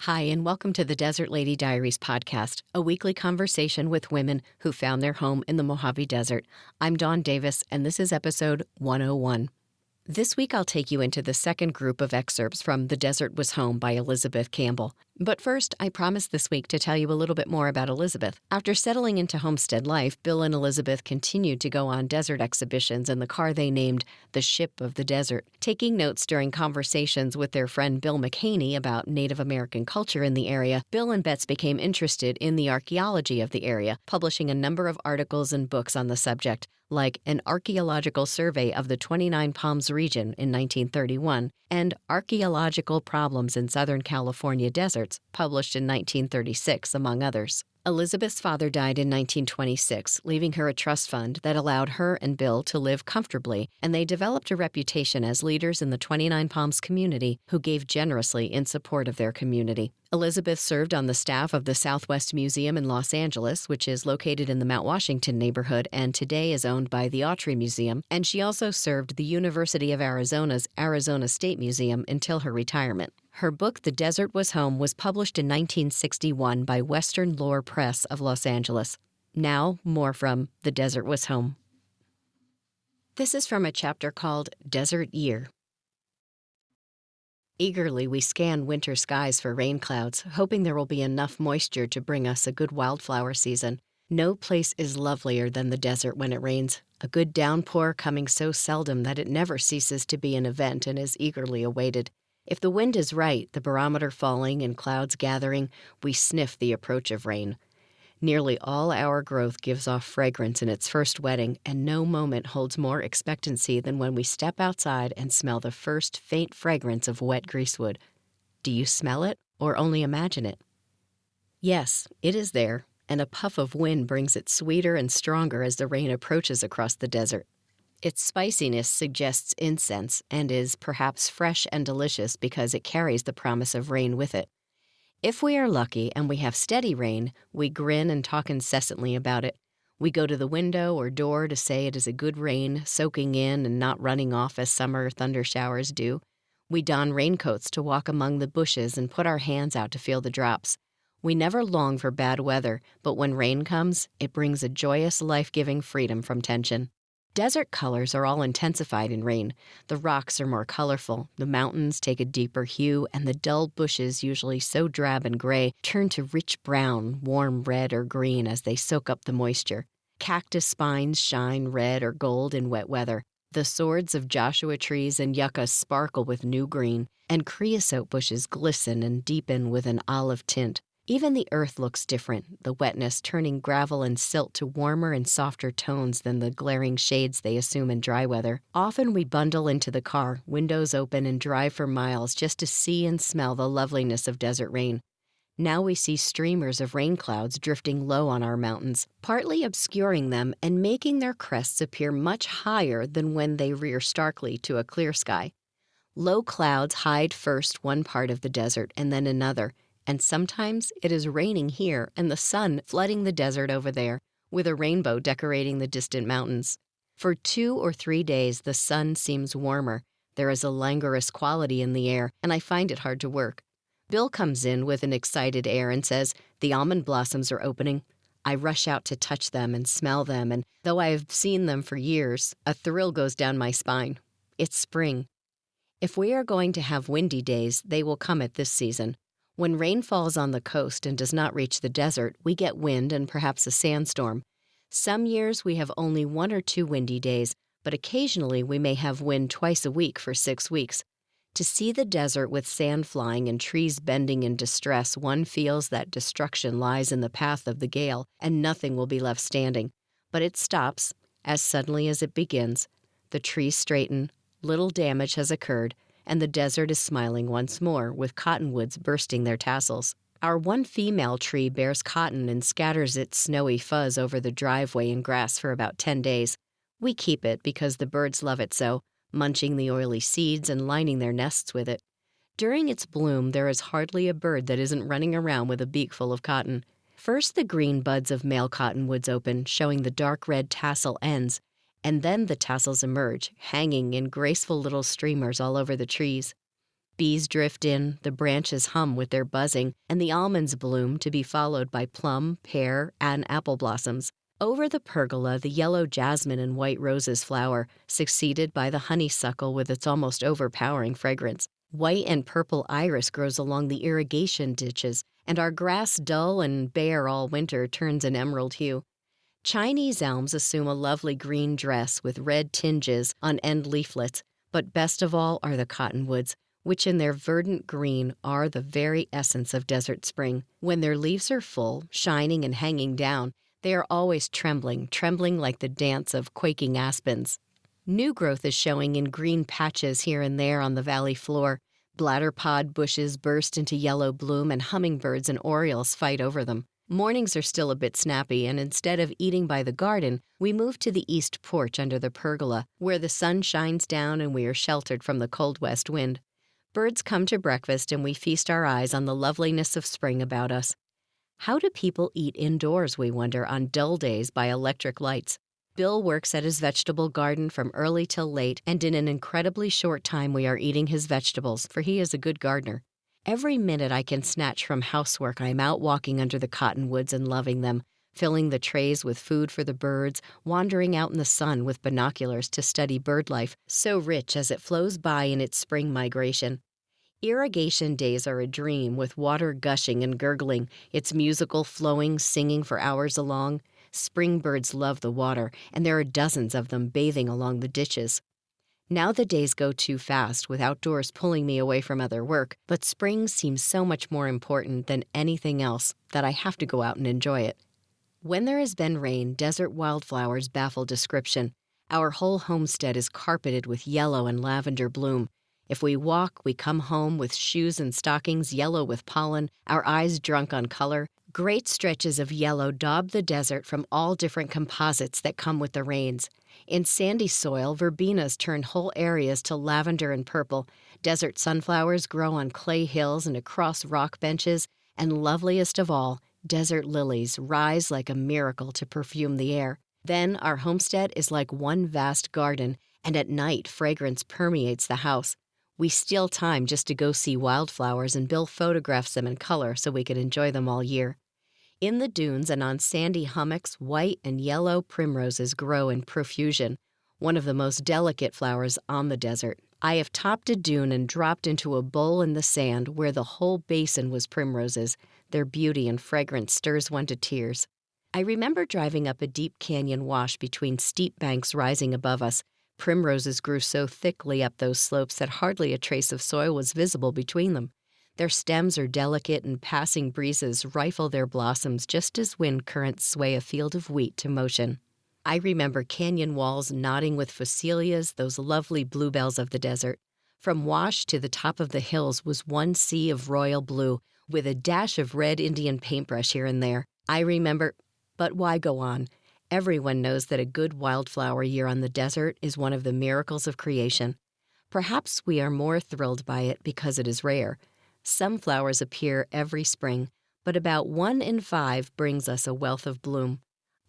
Hi, and welcome to the Desert Lady Diaries podcast, a weekly conversation with women who found their home in the Mojave Desert. I'm Dawn Davis, and this is episode 101. This week, I'll take you into the second group of excerpts from The Desert Was Home by Elizabeth Campbell. But first, I promised this week to tell you a little bit more about Elizabeth. After settling into homestead life, Bill and Elizabeth continued to go on desert exhibitions in the car they named the Ship of the Desert. Taking notes during conversations with their friend Bill McHaney about Native American culture in the area, Bill and Betts became interested in the archaeology of the area, publishing a number of articles and books on the subject, like An Archaeological Survey of the 29 Palms Region in 1931 and Archaeological Problems in Southern California Deserts, published in 1936, among others. Elizabeth's father died in 1926, leaving her a trust fund that allowed her and Bill to live comfortably, and they developed a reputation as leaders in the 29 Palms community who gave generously in support of their community. Elizabeth served on the staff of the Southwest Museum in Los Angeles, which is located in the Mount Washington neighborhood and today is owned by the Autry Museum, and she also served the University of Arizona's Arizona State Museum until her retirement. Her book, The Desert Was Home, was published in 1961 by Western Lore Press of Los Angeles. Now, more from The Desert Was Home. This is from a chapter called Desert Year. Eagerly, we scan winter skies for rain clouds, hoping there will be enough moisture to bring us a good wildflower season. No place is lovelier than the desert when it rains, a good downpour coming so seldom that it never ceases to be an event and is eagerly awaited. If the wind is right, the barometer falling and clouds gathering, we sniff the approach of rain. Nearly all our growth gives off fragrance in its first wetting, and no moment holds more expectancy than when we step outside and smell the first faint fragrance of wet greasewood. Do you smell it, or only imagine it? Yes, it is there, and a puff of wind brings it sweeter and stronger as the rain approaches across the desert. Its spiciness suggests incense and is perhaps fresh and delicious because it carries the promise of rain with it. If we are lucky and we have steady rain, we grin and talk incessantly about it. We go to the window or door to say it is a good rain, soaking in and not running off as summer thunder showers do. We don raincoats to walk among the bushes and put our hands out to feel the drops. We never long for bad weather, but when rain comes, it brings a joyous, life-giving freedom from tension. Desert colors are all intensified in rain. The rocks are more colorful, the mountains take a deeper hue, and the dull bushes, usually so drab and gray, turn to rich brown, warm red or green as they soak up the moisture. Cactus spines shine red or gold in wet weather. The swords of Joshua trees and yuccas sparkle with new green, and creosote bushes glisten and deepen with an olive tint. Even the earth looks different, the wetness turning gravel and silt to warmer and softer tones than the glaring shades they assume in dry weather. Often we bundle into the car, windows open, and drive for miles just to see and smell the loveliness of desert rain. Now we see streamers of rain clouds drifting low on our mountains, partly obscuring them and making their crests appear much higher than when they rear starkly to a clear sky. Low clouds hide first one part of the desert and then another, and sometimes it is raining here and the sun flooding the desert over there, with a rainbow decorating the distant mountains. For 2 or 3 days, the sun seems warmer. There is a languorous quality in the air, and I find it hard to work. Bill comes in with an excited air and says, "The almond blossoms are opening." I rush out to touch them and smell them, and though I have seen them for years, a thrill goes down my spine. It's spring. If we are going to have windy days, they will come at this season. When rain falls on the coast and does not reach the desert, we get wind and perhaps a sandstorm. Some years we have only 1 or 2 windy days, but occasionally we may have wind twice a week for 6 weeks. To see the desert with sand flying and trees bending in distress, one feels that destruction lies in the path of the gale and nothing will be left standing. But it stops as suddenly as it begins. The trees straighten, little damage has occurred, and the desert is smiling once more, with cottonwoods bursting their tassels. Our one female tree bears cotton and scatters its snowy fuzz over the driveway and grass for about 10 days. We keep it because the birds love it so, munching the oily seeds and lining their nests with it. During its bloom, there is hardly a bird that isn't running around with a beak full of cotton. First, the green buds of male cottonwoods open, showing the dark red tassel ends, and then the tassels emerge, hanging in graceful little streamers all over the trees. Bees drift in, the branches hum with their buzzing, and the almonds bloom to be followed by plum, pear, and apple blossoms. Over the pergola, the yellow jasmine and white roses flower, succeeded by the honeysuckle with its almost overpowering fragrance. White and purple iris grows along the irrigation ditches, and our grass, dull and bare all winter, turns an emerald hue. Chinese elms assume a lovely green dress with red tinges on end leaflets, but best of all are the cottonwoods, which in their verdant green are the very essence of desert spring. When their leaves are full, shining and hanging down, they are always trembling like the dance of quaking aspens. New growth is showing in green patches here and there on the valley floor. Bladderpod bushes burst into yellow bloom, and hummingbirds and orioles fight over them. Mornings are still a bit snappy, and instead of eating by the garden, we move to the east porch under the pergola, where the sun shines down and we are sheltered from the cold west wind. Birds come to breakfast, and we feast our eyes on the loveliness of spring about us. How do people eat indoors, we wonder, on dull days by electric lights? Bill works at his vegetable garden from early till late, and in an incredibly short time we are eating his vegetables, for he is a good gardener. Every minute I can snatch from housework, I am out walking under the cottonwoods and loving them, filling the trays with food for the birds, wandering out in the sun with binoculars to study bird life, so rich as it flows by in its spring migration. Irrigation days are a dream, with water gushing and gurgling, its musical flowing, singing for hours along. Spring birds love the water, and there are dozens of them bathing along the ditches. Now the days go too fast, with outdoors pulling me away from other work, but spring seems so much more important than anything else that I have to go out and enjoy it. When there has been rain, desert wildflowers baffle description. Our whole homestead is carpeted with yellow and lavender bloom. If we walk, we come home with shoes and stockings yellow with pollen, our eyes drunk on color. Great stretches of yellow daub the desert from all different composites that come with the rains. In sandy soil, verbenas turn whole areas to lavender and purple. Desert sunflowers grow on clay hills and across rock benches. And loveliest of all, desert lilies rise like a miracle to perfume the air. Then our homestead is like one vast garden, and at night fragrance permeates the house. We steal time just to go see wildflowers, and Bill photographs them in color so we can enjoy them all year. In the dunes and on sandy hummocks, white and yellow primroses grow in profusion, one of the most delicate flowers on the desert. I have topped a dune and dropped into a bowl in the sand where the whole basin was primroses. Their beauty and fragrance stirs one to tears. I remember driving up a deep canyon wash between steep banks rising above us. Primroses grew so thickly up those slopes that hardly a trace of soil was visible between them. Their stems are delicate, and passing breezes rifle their blossoms just as wind currents sway a field of wheat to motion. I remember canyon walls nodding with phacelias, those lovely bluebells of the desert. From Wash to the top of the hills was one sea of royal blue, with a dash of red Indian paintbrush here and there. I remember, but why go on? Everyone knows that a good wildflower year on the desert is one of the miracles of creation. Perhaps we are more thrilled by it because it is rare. Some flowers appear every spring, but about 1 in 5 brings us a wealth of bloom.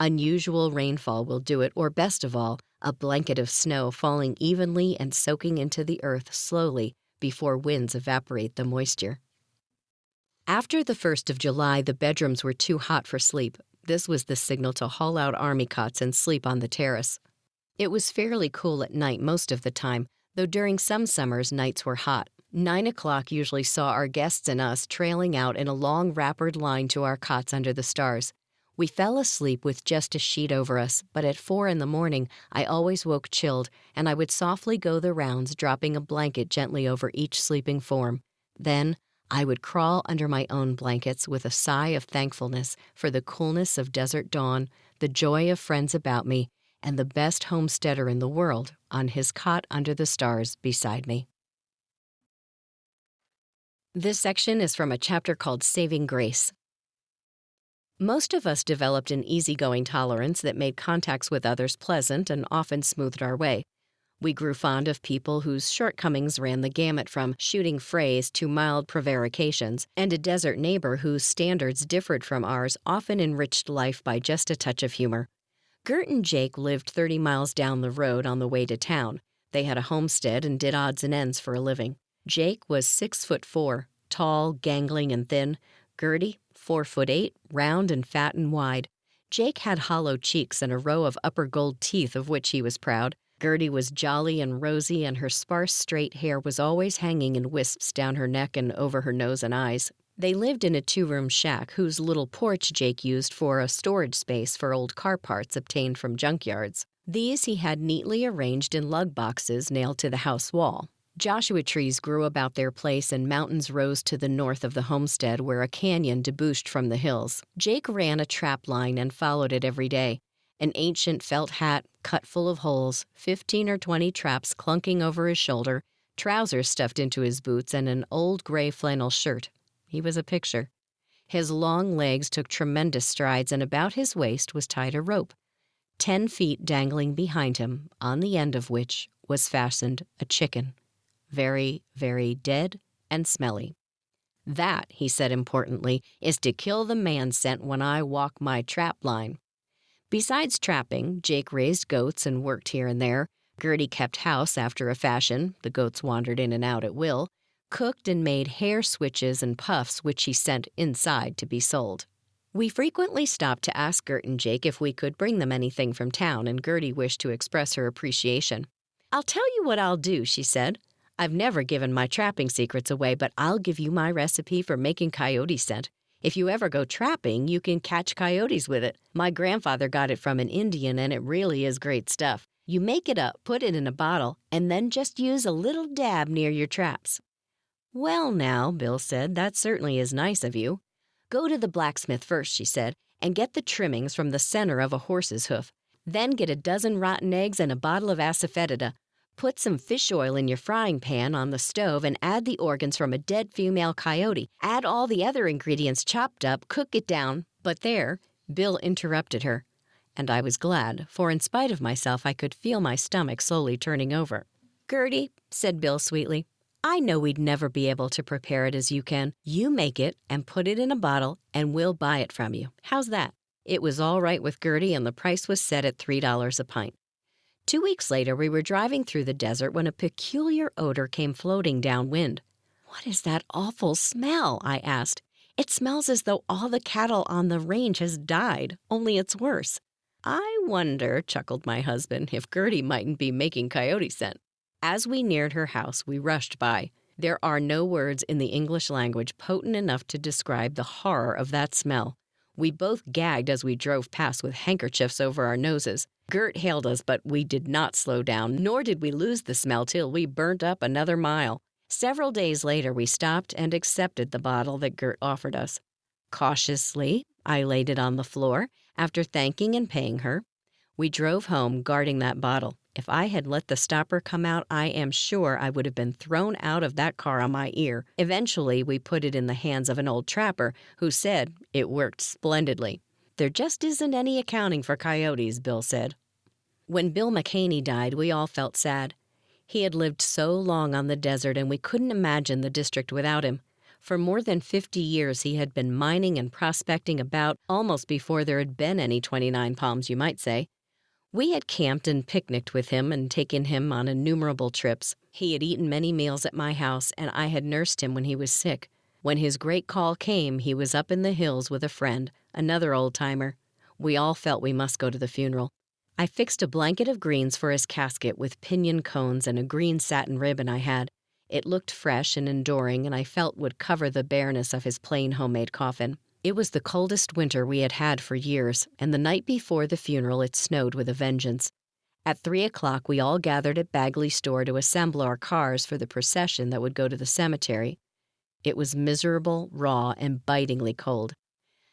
Unusual rainfall will do it, or best of all, a blanket of snow falling evenly and soaking into the earth slowly before winds evaporate the moisture. After the 1st of July, the bedrooms were too hot for sleep. This was the signal to haul out army cots and sleep on the terrace. It was fairly cool at night most of the time, though during some summers nights were hot. 9 o'clock usually saw our guests and us trailing out in a long wrappered line to our cots under the stars. We fell asleep with just a sheet over us, but at 4 in the morning I always woke chilled, and I would softly go the rounds, dropping a blanket gently over each sleeping form. Then I would crawl under my own blankets with a sigh of thankfulness for the coolness of desert dawn, the joy of friends about me, and the best homesteader in the world on his cot under the stars beside me. This section is from a chapter called Saving Grace. Most of us developed an easygoing tolerance that made contacts with others pleasant and often smoothed our way. We grew fond of people whose shortcomings ran the gamut from shooting frays to mild prevarications, and a desert neighbor whose standards differed from ours often enriched life by just a touch of humor. Gert and Jake lived 30 miles down the road on the way to town. They had a homestead and did odds and ends for a living. Jake was 6'4", tall, gangling, and thin. Gertie, 4'8", round and fat and wide. Jake had hollow cheeks and a row of upper gold teeth of which he was proud. Gertie was jolly and rosy, and her sparse, straight hair was always hanging in wisps down her neck and over her nose and eyes. They lived in a 2-room shack whose little porch Jake used for a storage space for old car parts obtained from junkyards. These he had neatly arranged in lug boxes nailed to the house wall. Joshua trees grew about their place, and mountains rose to the north of the homestead where a canyon debouched from the hills. Jake ran a trap line and followed it every day. An ancient felt hat cut full of holes, 15 or 20 traps clunking over his shoulder, trousers stuffed into his boots, and an old gray flannel shirt. He was a picture. His long legs took tremendous strides, and about his waist was tied a rope, 10 feet dangling behind him, on the end of which was fastened a chicken. Very, very dead and smelly. That, he said importantly, is to kill the man scent when I walk my trap line. Besides trapping, Jake raised goats and worked here and there. Gertie kept house after a fashion. The goats wandered in and out at will. Cooked and made hair switches and puffs which he sent inside to be sold. We frequently stopped to ask Gert and Jake if we could bring them anything from town, and Gertie wished to express her appreciation. "I'll tell you what I'll do," she said. "I've never given my trapping secrets away, but I'll give you my recipe for making coyote scent. If you ever go trapping, you can catch coyotes with it. My grandfather got it from an Indian, and it really is great stuff. You make it up, put it in a bottle, and then just use a little dab near your traps." "Well now," Bill said, "that certainly is nice of you." "Go to the blacksmith first," she said, "and get the trimmings from the center of a horse's hoof. Then get a dozen rotten eggs and a bottle of asafoetida. Put some fish oil in your frying pan on the stove and add the organs from a dead female coyote. Add all the other ingredients chopped up, cook it down." But there, Bill interrupted her. And I was glad, for in spite of myself, I could feel my stomach slowly turning over. "Gertie," said Bill sweetly, "I know we'd never be able to prepare it as you can. You make it and put it in a bottle, and we'll buy it from you. How's that?" It was all right with Gertie, and the price was set at $3 a pint. 2 weeks later, we were driving through the desert when a peculiar odor came floating downwind. "What is that awful smell?" I asked. "It smells as though all the cattle on the range has died, only it's worse." "I wonder," chuckled my husband, "if Gertie mightn't be making coyote scent." As we neared her house, we rushed by. There are no words in the English language potent enough to describe the horror of that smell. We both gagged as we drove past with handkerchiefs over our noses. Gert hailed us, but we did not slow down, nor did we lose the smell till we burnt up another mile. Several days later, we stopped and accepted the bottle that Gert offered us. Cautiously, I laid it on the floor, after thanking and paying her. We drove home, guarding that bottle. If I had let the stopper come out, I am sure I would have been thrown out of that car on my ear. Eventually, we put it in the hands of an old trapper who said it worked splendidly. "There just isn't any accounting for coyotes," Bill said. When Bill McHaney died, we all felt sad. He had lived so long on the desert, and we couldn't imagine the district without him. For more than 50 years, he had been mining and prospecting about almost before there had been any 29 Palms, you might say. We had camped and picnicked with him and taken him on innumerable trips. He had eaten many meals at my house, and I had nursed him when he was sick. When his great call came, he was up in the hills with a friend, another old-timer. We all felt we must go to the funeral. I fixed a blanket of greens for his casket with pinion cones and a green satin ribbon I had. It looked fresh and enduring, and I felt would cover the bareness of his plain homemade coffin. It was the coldest winter we had had for years, and the night before the funeral it snowed with a vengeance. At 3 o'clock, we all gathered at Bagley's store to assemble our cars for the procession that would go to the cemetery. It was miserable, raw, and bitingly cold.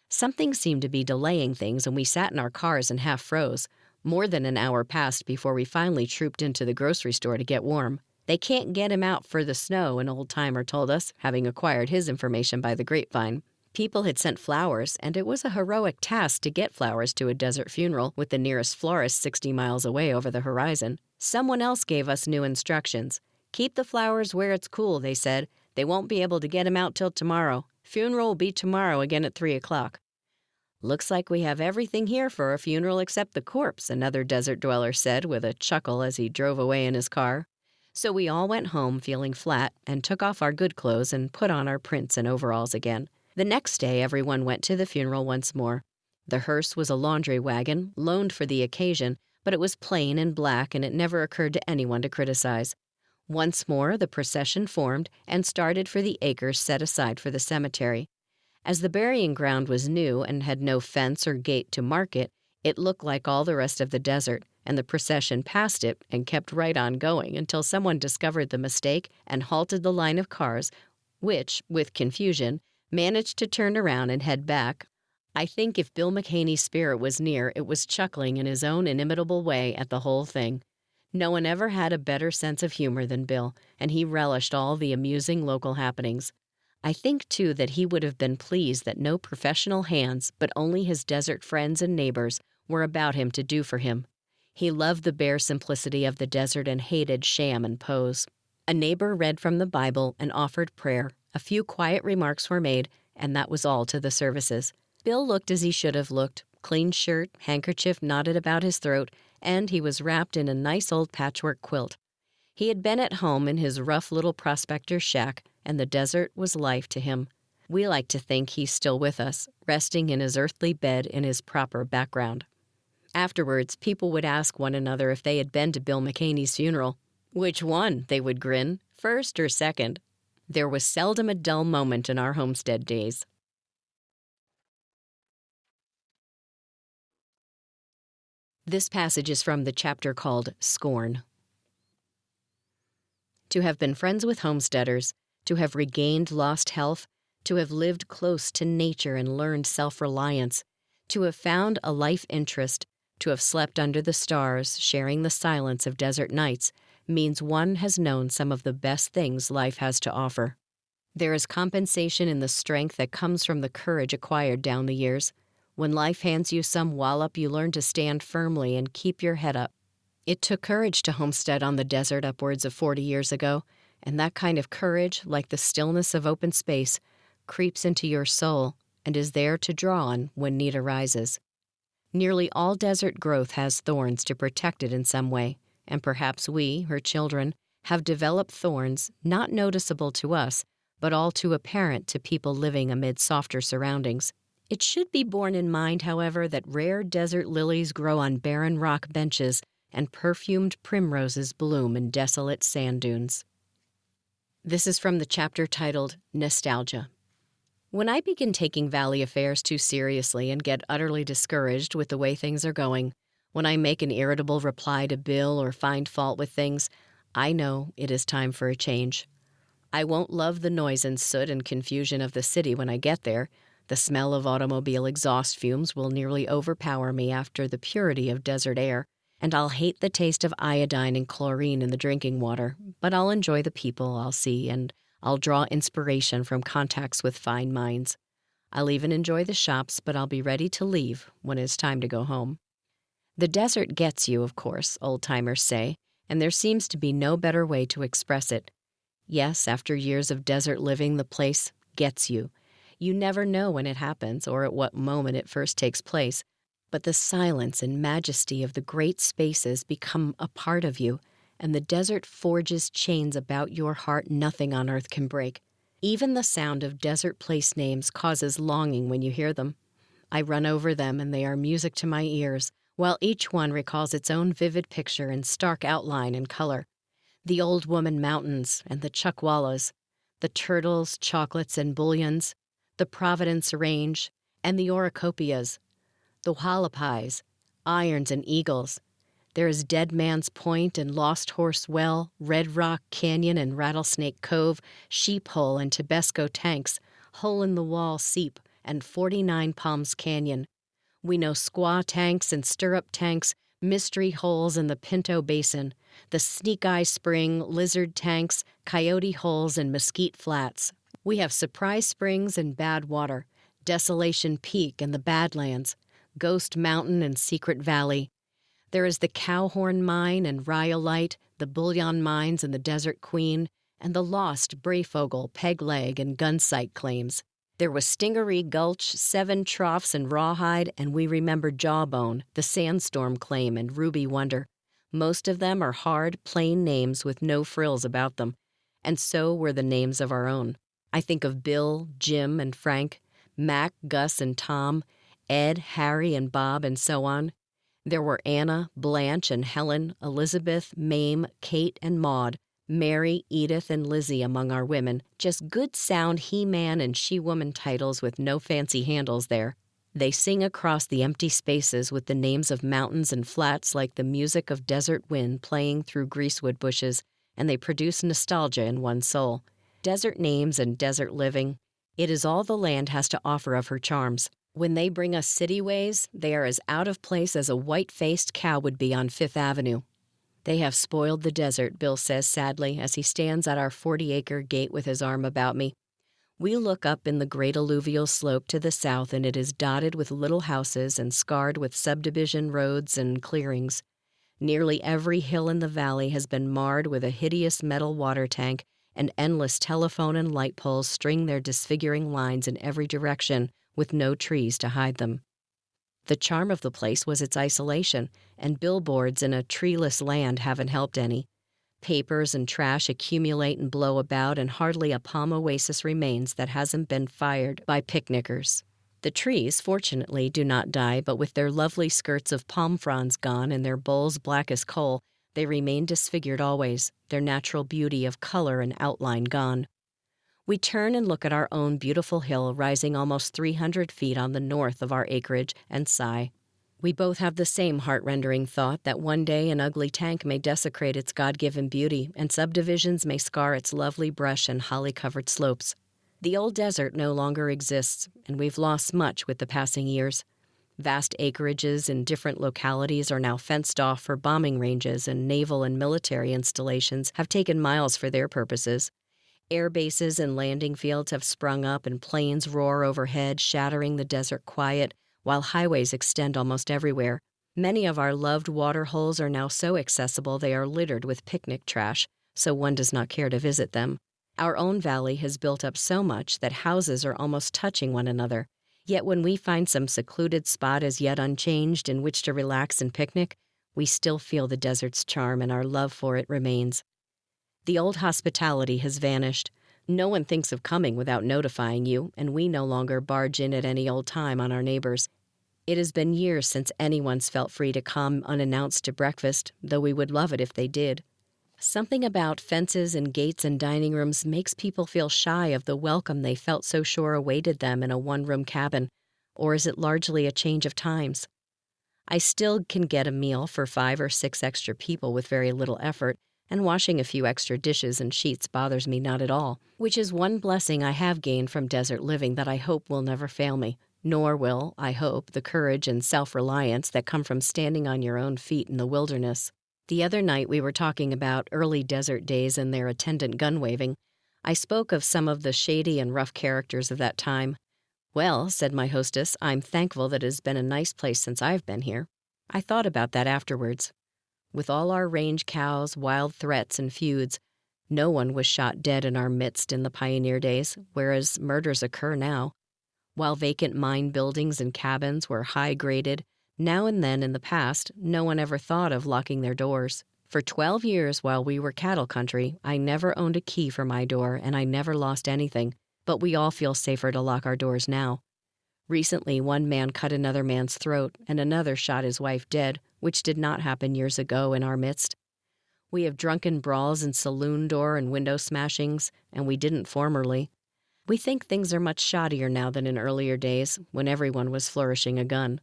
Something seemed to be delaying things, and we sat in our cars and half froze. More than an hour passed before we finally trooped into the grocery store to get warm. "They can't get him out for the snow," an old-timer told us, having acquired his information by the grapevine. People had sent flowers, and it was a heroic task to get flowers to a desert funeral with the nearest florist 60 miles away over the horizon. Someone else gave us new instructions. "Keep the flowers where it's cool," they said. "They won't be able to get 'em out till tomorrow. Funeral will be tomorrow again at 3 o'clock. "Looks like we have everything here for a funeral except the corpse," another desert dweller said with a chuckle as he drove away in his car. So we all went home feeling flat and took off our good clothes and put on our prints and overalls again. The next day, everyone went to the funeral once more. The hearse was a laundry wagon, loaned for the occasion, but it was plain and black, and it never occurred to anyone to criticize. Once more, the procession formed and started for the acres set aside for the cemetery. As the burying ground was new and had no fence or gate to mark it, it looked like all the rest of the desert, and the procession passed it and kept right on going until someone discovered the mistake and halted the line of cars, which, with confusion, managed to turn around and head back. I think if Bill McHaney's spirit was near, it was chuckling in his own inimitable way at the whole thing. No one ever had a better sense of humor than Bill, and he relished all the amusing local happenings. I think, too, that he would have been pleased that no professional hands, but only his desert friends and neighbors, were about him to do for him. He loved the bare simplicity of the desert and hated sham and pose. A neighbor read from the Bible and offered prayer. A few quiet remarks were made, and that was all to the services. Bill looked as he should have looked, clean shirt, handkerchief knotted about his throat, and he was wrapped in a nice old patchwork quilt. He had been at home in his rough little prospector's shack, and the desert was life to him. We like to think he's still with us, resting in his earthly bed in his proper background. Afterwards, people would ask one another if they had been to Bill McHaney's funeral. Which one, they would grin, first or second. There was seldom a dull moment in our homestead days. This passage is from the chapter called Scorn. To have been friends with homesteaders, to have regained lost health, to have lived close to nature and learned self-reliance, to have found a life interest, to have slept under the stars, sharing the silence of desert nights, means one has known some of the best things life has to offer. There is compensation in the strength that comes from the courage acquired down the years. When life hands you some wallop, you learn to stand firmly and keep your head up. It took courage to homestead on the desert upwards of 40 years ago, and that kind of courage, like the stillness of open space, creeps into your soul and is there to draw on when need arises. Nearly all desert growth has thorns to protect it in some way, and perhaps we, her children, have developed thorns not noticeable to us, but all too apparent to people living amid softer surroundings. It should be borne in mind, however, that rare desert lilies grow on barren rock benches and perfumed primroses bloom in desolate sand dunes. This is from the chapter titled Nostalgia. When I begin taking valley affairs too seriously and get utterly discouraged with the way things are going, when I make an irritable reply to Bill or find fault with things, I know it is time for a change. I won't love the noise and soot and confusion of the city when I get there. The smell of automobile exhaust fumes will nearly overpower me after the purity of desert air, and I'll hate the taste of iodine and chlorine in the drinking water, but I'll enjoy the people I'll see, and I'll draw inspiration from contacts with fine minds. I'll even enjoy the shops, but I'll be ready to leave when it's time to go home. The desert gets you, of course, old-timers say, and there seems to be no better way to express it. Yes, after years of desert living, the place gets you. You never know when it happens or at what moment it first takes place, but the silence and majesty of the great spaces become a part of you, and the desert forges chains about your heart nothing on earth can break. Even the sound of desert place names causes longing when you hear them. I run over them, and they are music to my ears, while each one recalls its own vivid picture in stark outline and color. The Old Woman Mountains and the Chuckwallas, the Turtles, Chocolates, and Bullions, the Providence Range, and the Oricopias, the Hualapais, Irons and Eagles. There is Dead Man's Point and Lost Horse Well, Red Rock Canyon and Rattlesnake Cove, Sheep Hole and Tabasco Tanks, Hole in the Wall Seep, and 49 Palms Canyon. We know Squaw Tanks and Stirrup Tanks, Mystery Holes in the Pinto Basin, the Sneak Eye Spring, Lizard Tanks, Coyote Holes, and Mesquite Flats. We have Surprise Springs and Bad Water, Desolation Peak and the Badlands, Ghost Mountain and Secret Valley. There is the Cowhorn Mine and Rhyolite, the Bullion Mines and the Desert Queen, and the lost Brayfogle, Peg Leg, and Gunsight claims. There was Stingaree Gulch, Seven Troughs and Rawhide, and we remember Jawbone, the Sandstorm Claim, and Ruby Wonder. Most of them are hard, plain names with no frills about them, and so were the names of our own. I think of Bill, Jim, and Frank, Mac, Gus, and Tom, Ed, Harry, and Bob, and so on. There were Anna, Blanche, and Helen, Elizabeth, Mame, Kate, and Maud, Mary, Edith, and Lizzie among our women, just good sound he-man and she-woman titles with no fancy handles there. They sing across the empty spaces with the names of mountains and flats like the music of desert wind playing through greasewood bushes, and they produce nostalgia in one's soul. Desert names and desert living, it is all the land has to offer of her charms. When they bring us city ways, they are as out of place as a white-faced cow would be on Fifth Avenue. They have spoiled the desert, Bill says sadly as he stands at our 40-acre gate with his arm about me. We look up in the great alluvial slope to the south, and it is dotted with little houses and scarred with subdivision roads and clearings. Nearly every hill in the valley has been marred with a hideous metal water tank, and endless telephone and light poles string their disfiguring lines in every direction with no trees to hide them. The charm of the place was its isolation, and billboards in a treeless land haven't helped any. Papers and trash accumulate and blow about, and hardly a palm oasis remains that hasn't been fired by picnickers. The trees, fortunately, do not die, but with their lovely skirts of palm fronds gone and their boles black as coal, they remain disfigured always, their natural beauty of color and outline gone. We turn and look at our own beautiful hill rising almost 300 feet on the north of our acreage and sigh. We both have the same heart-rendering thought that one day an ugly tank may desecrate its God-given beauty and subdivisions may scar its lovely brush and holly-covered slopes. The old desert no longer exists, and we've lost much with the passing years. Vast acreages in different localities are now fenced off for bombing ranges, and naval and military installations have taken miles for their purposes. Air bases and landing fields have sprung up, and planes roar overhead, shattering the desert quiet, while highways extend almost everywhere. Many of our loved water holes are now so accessible they are littered with picnic trash, so one does not care to visit them. Our own valley has built up so much that houses are almost touching one another. Yet when we find some secluded spot as yet unchanged in which to relax and picnic, we still feel the desert's charm, and our love for it remains. The old hospitality has vanished. No one thinks of coming without notifying you, and we no longer barge in at any old time on our neighbors. It has been years since anyone's felt free to come unannounced to breakfast, though we would love it if they did. Something about fences and gates and dining rooms makes people feel shy of the welcome they felt so sure awaited them in a one-room cabin, or is it largely a change of times? I still can get a meal for 5 or 6 extra people with very little effort, and washing a few extra dishes and sheets bothers me not at all, which is one blessing I have gained from desert living that I hope will never fail me, nor will, I hope, the courage and self-reliance that come from standing on your own feet in the wilderness. The other night we were talking about early desert days and their attendant gun-waving. I spoke of some of the shady and rough characters of that time. "Well," said my hostess, "I'm thankful that it has been a nice place since I've been here." I thought about that afterwards. With all our range cows, wild threats, and feuds, no one was shot dead in our midst in the pioneer days, whereas murders occur now. While vacant mine buildings and cabins were high-graded, now and then in the past, no one ever thought of locking their doors. For 12 years while we were cattle country, I never owned a key for my door, and I never lost anything, but we all feel safer to lock our doors now. Recently, one man cut another man's throat, and another shot his wife dead, which did not happen years ago in our midst. We have drunken brawls and saloon door and window smashings, and we didn't formerly. We think things are much shoddier now than in earlier days, when everyone was flourishing a gun.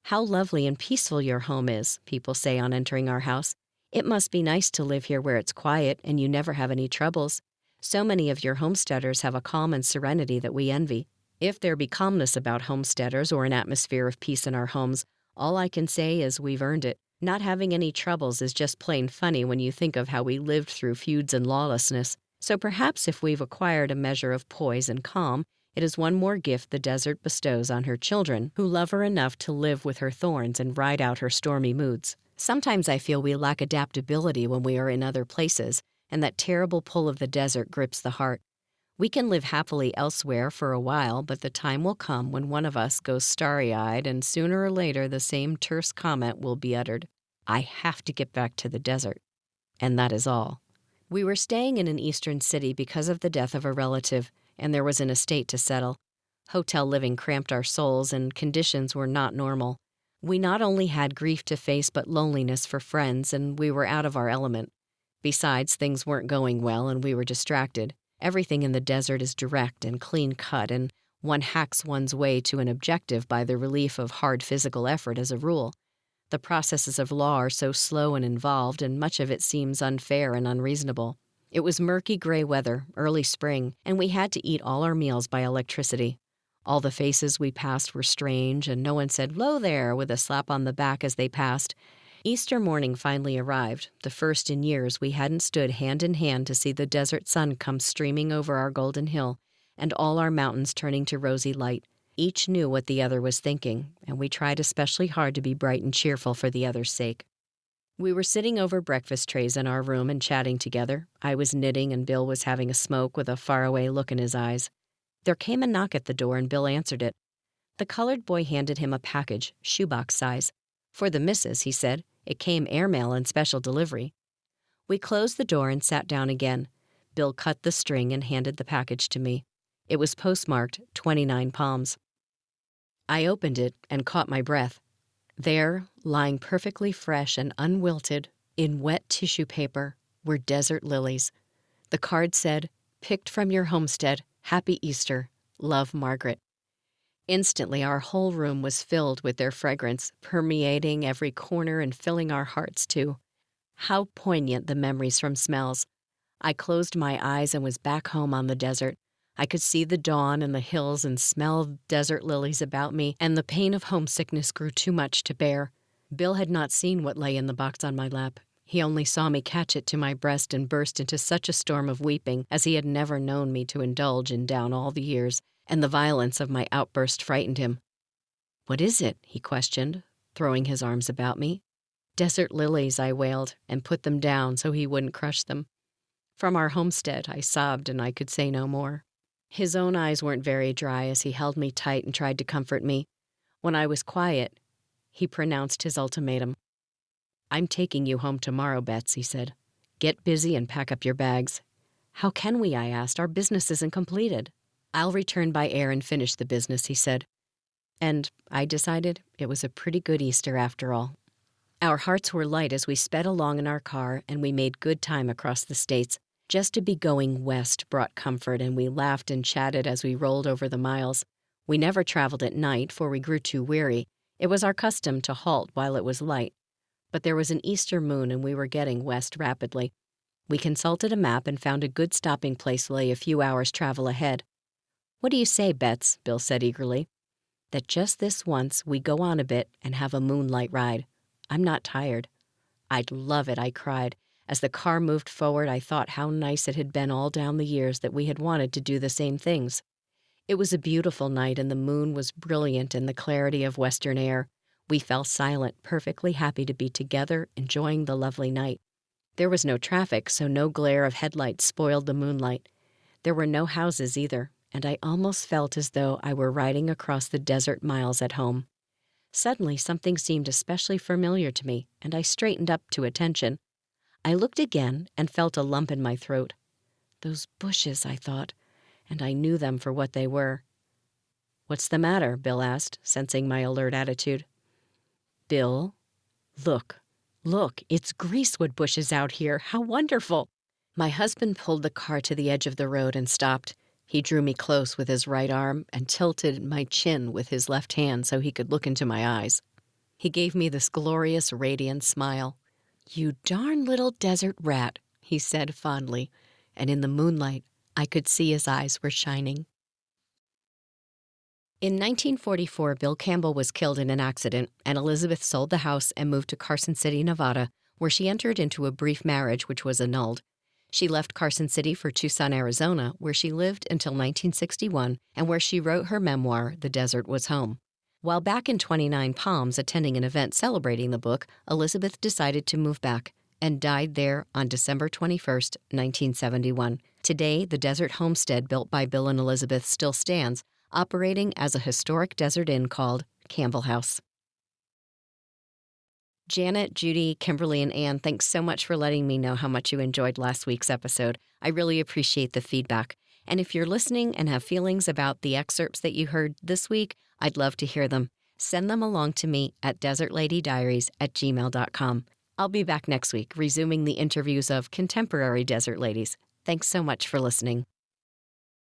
"How lovely and peaceful your home is," people say on entering our house. "It must be nice to live here where it's quiet and you never have any troubles. So many of your homesteaders have a calm and serenity that we envy." If there be calmness about homesteaders or an atmosphere of peace in our homes, all I can say is we've earned it. Not having any troubles is just plain funny when you think of how we lived through feuds and lawlessness. So perhaps if we've acquired a measure of poise and calm, it is one more gift the desert bestows on her children, who love her enough to live with her thorns and ride out her stormy moods. Sometimes I feel we lack adaptability when we are in other places, and that terrible pull of the desert grips the heart. We can live happily elsewhere for a while, but the time will come when one of us goes starry-eyed, and sooner or later the same terse comment will be uttered. I have to get back to the desert. And that is all. We were staying in an eastern city because of the death of a relative, and there was an estate to settle. Hotel living cramped our souls, and conditions were not normal. We not only had grief to face but loneliness for friends, and we were out of our element. Besides, things weren't going well, and we were distracted. Everything in the desert is direct and clean-cut, and one hacks one's way to an objective by the relief of hard physical effort as a rule. The processes of law are so slow and involved, and much of it seems unfair and unreasonable. It was murky gray weather, early spring, and we had to eat all our meals by electricity. All the faces we passed were strange, and no one said, "Lo there," with a slap on the back as they passed. Easter morning finally arrived, the first in years we hadn't stood hand in hand to see the desert sun come streaming over our golden hill, and all our mountains turning to rosy light. Each knew what the other was thinking, and we tried especially hard to be bright and cheerful for the other's sake. We were sitting over breakfast trays in our room and chatting together. I was knitting, and Bill was having a smoke with a faraway look in his eyes. There came a knock at the door, and Bill answered it. The colored boy handed him a package, shoebox size. "For the missus," he said. "It came airmail and special delivery." We closed the door and sat down again. Bill cut the string and handed the package to me. It was postmarked 29 Palms. I opened it and caught my breath. There, lying perfectly fresh and unwilted, in wet tissue paper, were desert lilies. The card said, "Picked from your homestead. Happy Easter. Love, Margaret." Instantly, our whole room was filled with their fragrance, permeating every corner and filling our hearts, too. How poignant the memories from smells. I closed my eyes and was back home on the desert. I could see the dawn and the hills and smell desert lilies about me, and the pain of homesickness grew too much to bear. Bill had not seen what lay in the box on my lap. He only saw me catch it to my breast and burst into such a storm of weeping as he had never known me to indulge in down all the years, and the violence of my outburst frightened him. "What is it?" he questioned, throwing his arms about me. "Desert lilies," I wailed, and put them down so he wouldn't crush them. "From our homestead," I sobbed, and I could say no more. His own eyes weren't very dry as he held me tight and tried to comfort me. When I was quiet, he pronounced his ultimatum. "I'm taking you home tomorrow, Bets," he said. "Get busy and pack up your bags." "How can we?" I asked. "Our business isn't completed." "I'll return by air and finish the business," he said. And I decided it was a pretty good Easter after all. Our hearts were light as we sped along in our car, and we made good time across the states. Just to be going west brought comfort, and we laughed and chatted as we rolled over the miles. We never traveled at night, for we grew too weary. It was our custom to halt while it was light. But there was an Easter moon, and we were getting west rapidly. We consulted a map and found a good stopping place lay a few hours' travel ahead. "What do you say, Bets?" Bill said eagerly. "That just this once we go on a bit and have a moonlight ride. I'm not tired." "I'd love it," I cried. As the car moved forward, I thought how nice it had been all down the years that we had wanted to do the same things. It was a beautiful night, and the moon was brilliant in the clarity of western air. We fell silent, perfectly happy to be together, enjoying the lovely night. There was no traffic, so no glare of headlights spoiled the moonlight. There were no houses either, and I almost felt as though I were riding across the desert miles at home. Suddenly, something seemed especially familiar to me, and I straightened up to attention. I looked again and felt a lump in my throat. Those bushes, I thought, and I knew them for what they were. "What's the matter?" Bill asked, sensing my alert attitude. "Bill, look, it's greasewood bushes out here. How wonderful!" My husband pulled the car to the edge of the road and stopped. He drew me close with his right arm and tilted my chin with his left hand so he could look into my eyes. He gave me this glorious, radiant smile. "You darn little desert rat," he said fondly, and in the moonlight I could see his eyes were shining. In 1944, Bill Campbell was killed in an accident, and Elizabeth sold the house and moved to Carson City, Nevada, where she entered into a brief marriage which was annulled. She left Carson City for Tucson, Arizona, where she lived until 1961 and where she wrote her memoir, The Desert Was Home. While back in 29 Palms attending an event celebrating the book, Elizabeth decided to move back and died there on December 21, 1971. Today, the desert homestead built by Bill and Elizabeth still stands, operating as a historic desert inn called Campbell House. Janet, Judy, Kimberly, and Ann, thanks so much for letting me know how much you enjoyed last week's episode. I really appreciate the feedback. And if you're listening and have feelings about the excerpts that you heard this week, I'd love to hear them. Send them along to me at desertladydiaries@gmail.com. I'll be back next week, resuming the interviews of contemporary desert ladies. Thanks so much for listening.